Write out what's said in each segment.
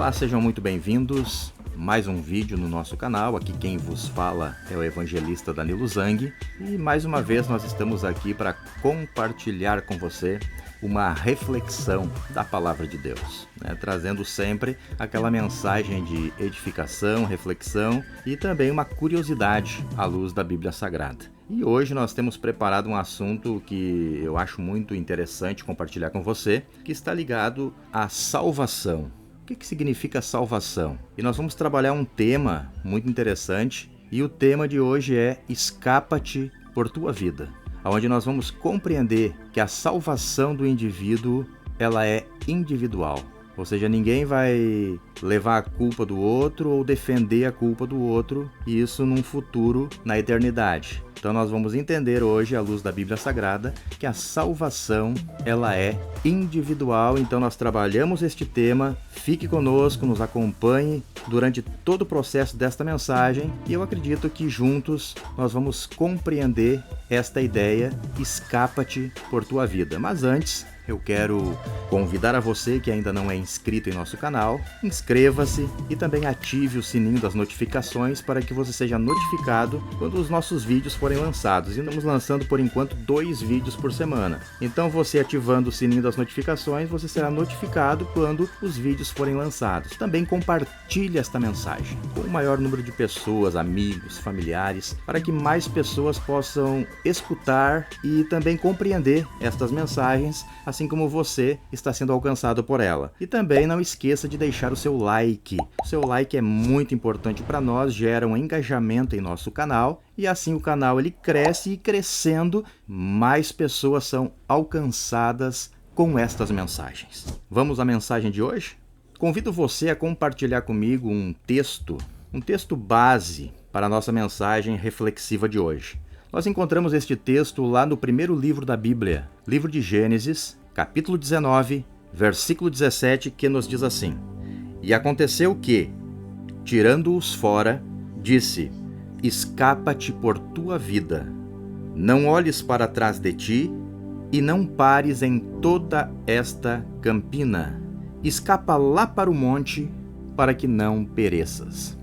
Olá, sejam muito bem-vindos. Mais um vídeo no nosso canal. Aqui quem vos fala é o evangelista Danilo Zang. E mais uma vez nós estamos aqui para compartilhar com você uma reflexão da Palavra de Deus, trazendo sempre aquela mensagem de edificação, reflexão e também uma curiosidade à luz da Bíblia Sagrada. E hoje nós temos preparado um assunto que eu acho muito interessante compartilhar com você, que está ligado à salvação. O que significa salvação? E nós vamos trabalhar um tema muito interessante, e o tema de hoje é Escapa-te por tua vida, onde nós vamos compreender que a salvação do indivíduo ela é individual. Ou seja, ninguém vai levar a culpa do outro ou defender a culpa do outro, e isso num futuro, na eternidade. Então nós vamos entender hoje, à luz da Bíblia Sagrada, que a salvação ela é individual. Então nós trabalhamos este tema. Fique conosco, nos acompanhe durante todo o processo desta mensagem, e eu acredito que juntos nós vamos compreender esta ideia, escapa-te por tua vida. Mas antes, eu quero convidar a você que ainda não é inscrito em nosso canal, inscreva-se e também ative o sininho das notificações para que você seja notificado quando os nossos vídeos forem lançados. E estamos lançando por enquanto 2 vídeos por semana. Então você ativando o sininho das notificações, você será notificado quando os vídeos forem lançados. Também compartilhe esta mensagem com o maior número de pessoas, amigos, familiares, para que mais pessoas possam escutar e também compreender estas mensagens, assim como você está sendo alcançado por ela. E também não esqueça de deixar o seu like. O seu like é muito importante para nós, gera um engajamento em nosso canal, e assim o canal ele cresce, e crescendo, mais pessoas são alcançadas com estas mensagens. Vamos à mensagem de hoje? Convido você a compartilhar comigo um texto base para a nossa mensagem reflexiva de hoje. Nós encontramos este texto lá no primeiro livro da Bíblia, livro de Gênesis, capítulo 19, versículo 17, que nos diz assim: E aconteceu que, tirando-os fora, disse: Escapa-te por tua vida, não olhes para trás de ti, e não pares em toda esta campina. Escapa lá para o monte, para que não pereças.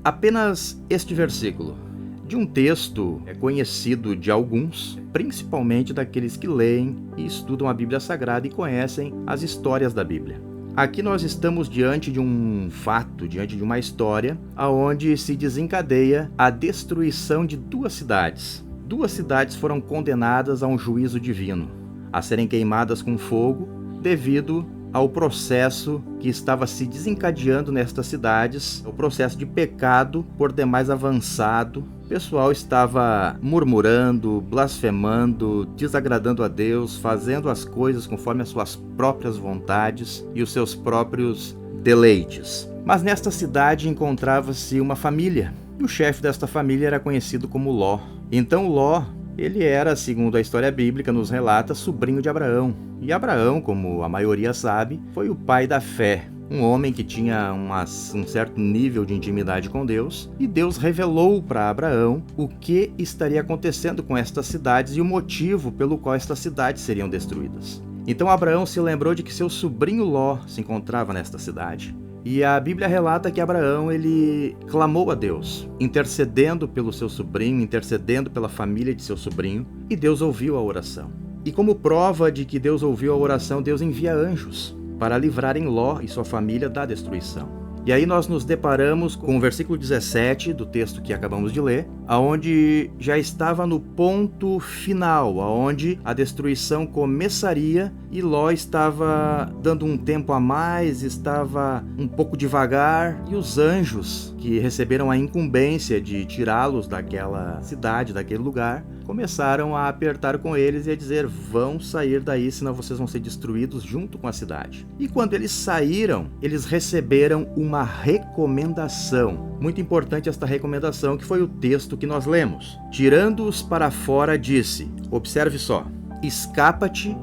Apenas este versículo de um texto conhecido de alguns, principalmente daqueles que leem e estudam a Bíblia Sagrada e conhecem as histórias da Bíblia. Aqui nós estamos diante de um fato, diante de uma história, onde se desencadeia a destruição de 2 cidades. 2 cidades foram condenadas a um juízo divino, a serem queimadas com fogo, devido ao processo que estava se desencadeando nestas cidades, o processo de pecado por demais avançado. O pessoal estava murmurando, blasfemando, desagradando a Deus, fazendo as coisas conforme as suas próprias vontades e os seus próprios deleites. Mas nesta cidade encontrava-se uma família, e o chefe desta família era conhecido como Ló. Então Ló, ele era, segundo a história bíblica nos relata, sobrinho de Abraão. E Abraão, como a maioria sabe, foi o pai da fé. Um homem que tinha um certo nível de intimidade com Deus. E Deus revelou para Abraão o que estaria acontecendo com estas cidades e o motivo pelo qual estas cidades seriam destruídas. Então Abraão se lembrou de que seu sobrinho Ló se encontrava nesta cidade. E a Bíblia relata que Abraão ele clamou a Deus, intercedendo pelo seu sobrinho, intercedendo pela família de seu sobrinho, e Deus ouviu a oração. E como prova de que Deus ouviu a oração, Deus envia anjos para livrarem Ló e sua família da destruição. E aí nós nos deparamos com o versículo 17 do texto que acabamos de ler, aonde já estava no ponto final, aonde a destruição começaria, e Ló estava dando um tempo a mais, estava um pouco devagar, e os anjos que receberam a incumbência de tirá-los daquela cidade, daquele lugar, começaram a apertar com eles e a dizer: vão sair daí, senão vocês vão ser destruídos junto com a cidade. E quando eles saíram, eles receberam uma recomendação. Muito importante esta recomendação, que foi o texto que nós lemos. Tirando-os para fora, disse, observe só: escapa-te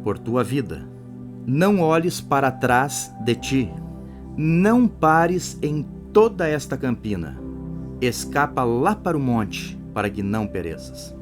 por tua vida, não olhes para trás de ti, não pares em toda esta campina, escapa lá para o monte, para que não pereças.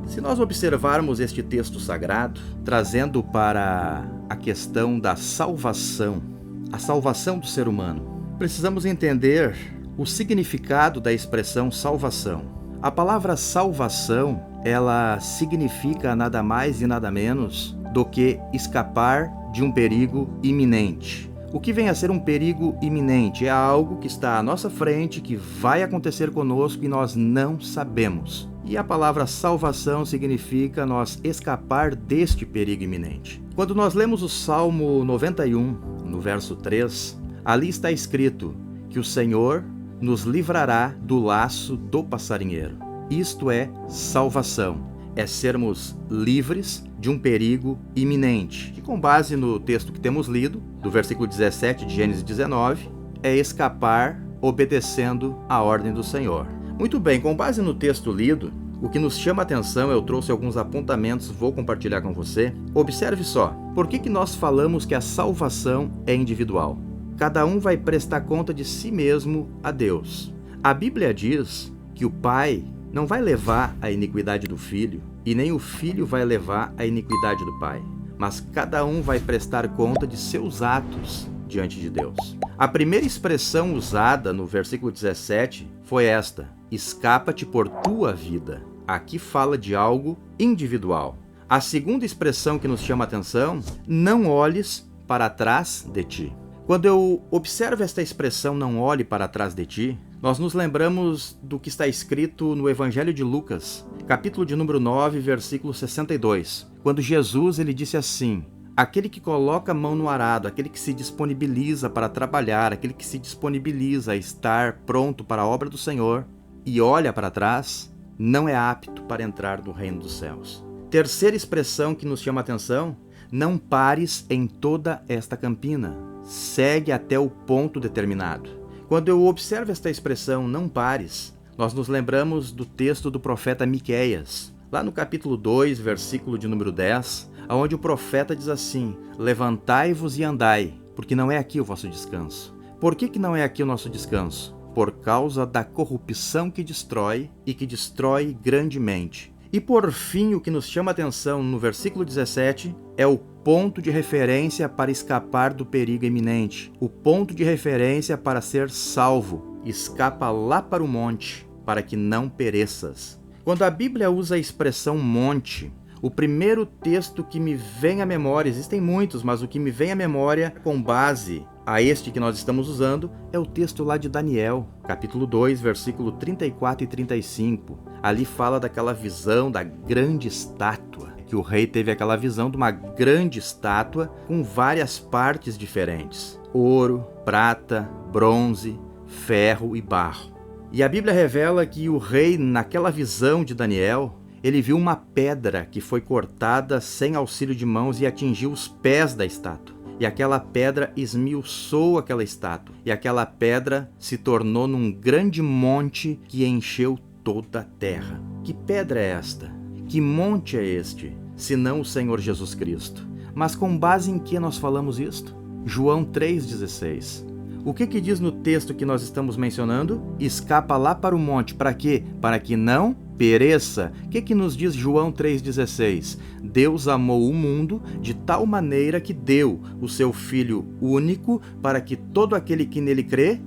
Se nós observarmos este texto sagrado, trazendo para a questão da salvação, a salvação do ser humano, precisamos entender o significado da expressão salvação. A palavra salvação, ela significa nada mais e nada menos do que escapar de um perigo iminente. O que vem a ser um perigo iminente? É algo que está à nossa frente, que vai acontecer conosco e nós não sabemos. E a palavra salvação significa nós escapar deste perigo iminente. Quando nós lemos o Salmo 91, no verso 3, ali está escrito que o Senhor nos livrará do laço do passarinheiro. Isto é salvação. É sermos livres de um perigo iminente, que com base no texto que temos lido, do versículo 17 de Gênesis 19, é escapar obedecendo a ordem do Senhor. Muito bem, com base no texto lido, o que nos chama a atenção, eu trouxe alguns apontamentos, vou compartilhar com você. Observe só, por que nós falamos que a salvação é individual? Cada um vai prestar conta de si mesmo a Deus. A Bíblia diz que o Pai não vai levar a iniquidade do Filho, e nem o Filho vai levar a iniquidade do Pai, mas cada um vai prestar conta de seus atos diante de Deus. A primeira expressão usada no versículo 17 foi esta: escapa-te por tua vida. Aqui fala de algo individual. A segunda expressão que nos chama a atenção: não olhes para trás de ti. Quando eu observo esta expressão, não olhe para trás de ti, nós nos lembramos do que está escrito no Evangelho de Lucas, capítulo de número 9, versículo 62. Quando Jesus ele disse assim: aquele que coloca a mão no arado, aquele que se disponibiliza para trabalhar, aquele que se disponibiliza a estar pronto para a obra do Senhor e olha para trás, não é apto para entrar no reino dos céus. Terceira expressão que nos chama a atenção: não pares em toda esta campina, segue até o ponto determinado. Quando eu observo esta expressão, não pares, nós nos lembramos do texto do profeta Miqueias, lá no capítulo 2, versículo de número 10, onde o profeta diz assim: levantai-vos e andai, porque não é aqui o vosso descanso. Por que não é aqui o nosso descanso? Por causa da corrupção que destrói e que destrói grandemente. E por fim, o que nos chama a atenção no versículo 17 é o ponto de referência para escapar do perigo iminente, o ponto de referência para ser salvo. Escapa lá para o monte, para que não pereças. Quando a Bíblia usa a expressão monte, o primeiro texto que me vem à memória, existem muitos, mas o que me vem à memória com base a este que nós estamos usando é o texto lá de Daniel, capítulo 2, versículo 34 e 35. Ali fala daquela visão da grande estátua, que o rei teve aquela visão de uma grande estátua com várias partes diferentes: ouro, prata, bronze, ferro e barro. E a Bíblia revela que o rei, naquela visão de Daniel, ele viu uma pedra que foi cortada sem auxílio de mãos e atingiu os pés da estátua. E aquela pedra esmiuçou aquela estátua. E aquela pedra se tornou num grande monte que encheu toda a terra. Que pedra é esta? Que monte é este? Senão o Senhor Jesus Cristo. Mas com base em que nós falamos isto? João 3,16. O que diz no texto que nós estamos mencionando? Escapa lá para o monte. Para quê? Para que não pereça. O que nos diz João 3,16? Deus amou o mundo de tal maneira que deu o seu Filho único para que todo aquele que nele crê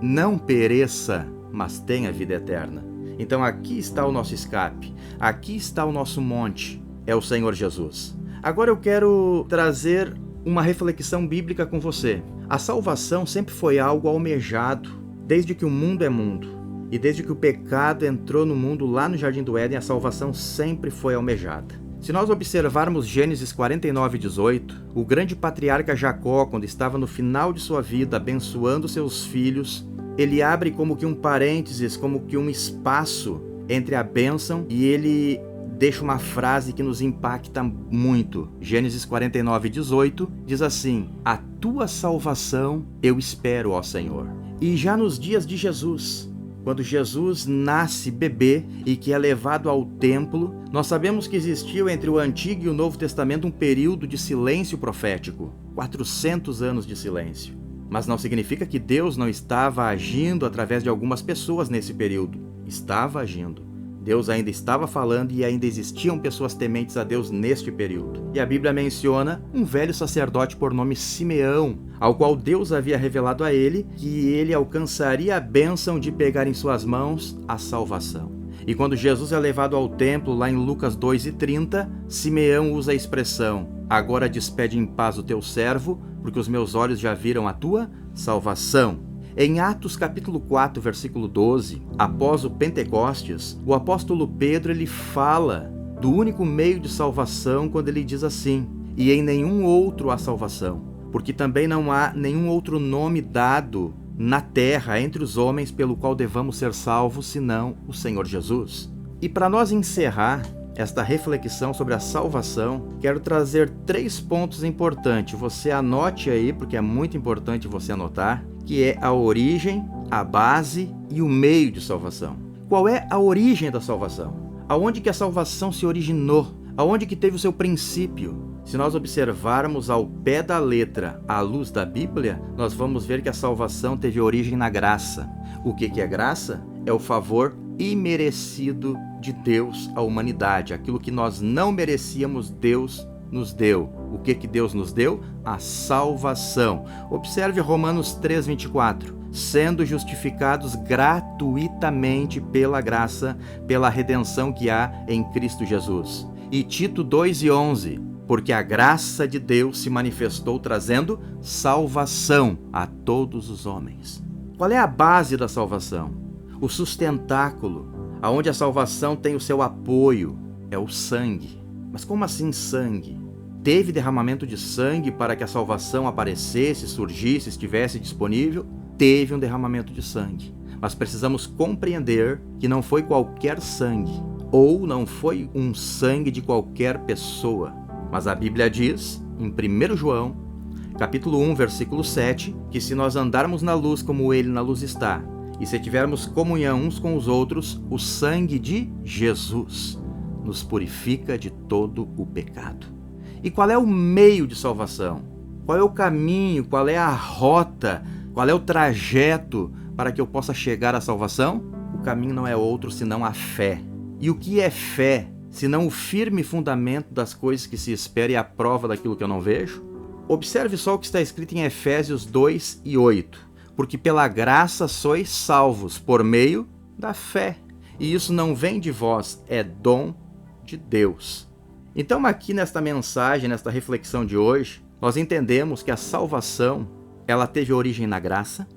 não pereça, mas tenha vida eterna. Então aqui está o nosso escape. Aqui está o nosso monte. É o Senhor Jesus. Agora eu quero trazer uma reflexão bíblica com você. A salvação sempre foi algo almejado, desde que o mundo é mundo. E desde que o pecado entrou no mundo lá no Jardim do Éden, a salvação sempre foi almejada. Se nós observarmos Gênesis 49:18, o grande patriarca Jacó, quando estava no final de sua vida, abençoando seus filhos, ele abre como que um parênteses, como que um espaço entre a bênção e ele deixa uma frase que nos impacta muito. Gênesis 49:18 diz assim: a tua salvação eu espero, ó Senhor. E já nos dias de Jesus, quando Jesus nasce bebê e que é levado ao templo, nós sabemos que existiu entre o Antigo e o Novo Testamento um período de silêncio profético, 400 anos de silêncio. Mas não significa que Deus não estava agindo através de algumas pessoas nesse período. Estava agindo. Deus ainda estava falando e ainda existiam pessoas tementes a Deus neste período. E a Bíblia menciona um velho sacerdote por nome Simeão, ao qual Deus havia revelado a ele que ele alcançaria a bênção de pegar em suas mãos a salvação. E quando Jesus é levado ao templo, lá em Lucas 2:30, Simeão usa a expressão: agora despede em paz o teu servo, porque os meus olhos já viram a tua salvação. Em Atos capítulo 4, versículo 12, após o Pentecostes, o apóstolo Pedro ele fala do único meio de salvação quando ele diz assim: e em nenhum outro há salvação, porque também não há nenhum outro nome dado na terra entre os homens pelo qual devamos ser salvos, senão o Senhor Jesus. E para nós encerrar esta reflexão sobre a salvação, quero trazer 3 pontos importantes. Você anote aí, porque é muito importante você anotar, que é a origem, a base e o meio de salvação. Qual é a origem da salvação? Aonde que a salvação se originou? Aonde que teve o seu princípio? Se nós observarmos ao pé da letra, à luz da Bíblia, nós vamos ver que a salvação teve origem na graça. O que é graça? É o favor imerecido de Deus à humanidade. Aquilo que nós não merecíamos, Deus nos deu. O que Deus nos deu? A salvação. Observe Romanos 3:24. Sendo justificados gratuitamente pela graça, pela redenção que há em Cristo Jesus. E Tito 2:11. Porque a graça de Deus se manifestou trazendo salvação a todos os homens. Qual é a base da salvação? O sustentáculo, aonde a salvação tem o seu apoio, é o sangue. Mas como assim sangue? Teve derramamento de sangue para que a salvação aparecesse, surgisse, estivesse disponível? Teve um derramamento de sangue. Mas precisamos compreender que não foi qualquer sangue, ou não foi um sangue de qualquer pessoa. Mas a Bíblia diz, em 1 João, capítulo 1, versículo 7, que se nós andarmos na luz como Ele na luz está, e se tivermos comunhão uns com os outros, o sangue de Jesus nos purifica de todo o pecado. E qual é o meio de salvação? Qual é o caminho? Qual é a rota? Qual é o trajeto para que eu possa chegar à salvação? O caminho não é outro senão a fé. E o que é fé, senão o firme fundamento das coisas que se espera e a prova daquilo que eu não vejo? Observe só o que está escrito em Efésios 2:8. Porque pela graça sois salvos por meio da fé. E isso não vem de vós, é dom de Deus. Então aqui nesta mensagem, nesta reflexão de hoje, nós entendemos que a salvação, ela teve origem na graça,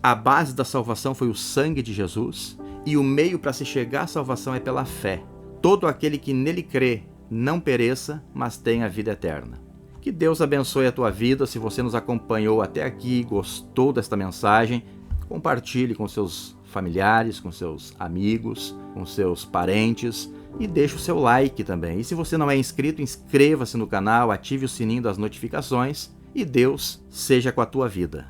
a base da salvação foi o sangue de Jesus, e o meio para se chegar à salvação é pela fé. Todo aquele que nele crê não pereça, mas tenha vida eterna. Que Deus abençoe a tua vida. Se você nos acompanhou até aqui, gostou desta mensagem, compartilhe com seus familiares, com seus amigos, com seus parentes e deixe o seu like também. E se você não é inscrito, inscreva-se no canal, ative o sininho das notificações e Deus seja com a tua vida.